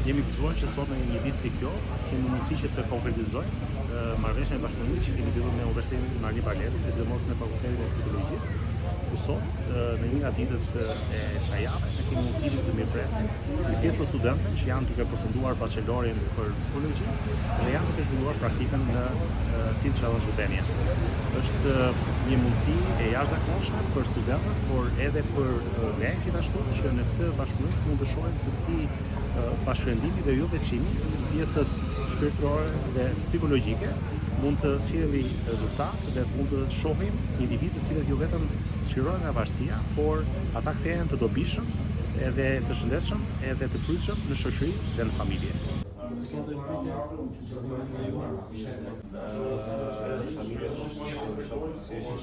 Jemi gëzuar që sot në një ditë si kjo kemi mundësi që të konkretizojmë marrëveshjen e bashkëpunimit që kemi bërë me Universitetin Marli Barleti, sidomos me Fakultetin e Psikologjisë, ku sot në një nga ditët e kësaj jave ne kemi mundësinë të mirëpresim një pjesë të studentëve që janë duke përfunduar bachelorin për psikologji dhe janë duke zhvilluar praktikën në Teach Challenge Albania. Është një mundësi e jashtëzakonshme për studentët, por edhe për ne gjithashtu që në këtë bashkëpunim mund të shohim se si bashkërendimi dhe jo veçimi i pjesës shpirtërore dhe psikologjike mund të sjellë rezultat dhe mund të shohim individë të cilët jo vetëm shirojnë nga varësia, por ata kthehen të dobishëm, edhe të shëndetshëm, edhe të frytshëm në shoqëri dhe në familje.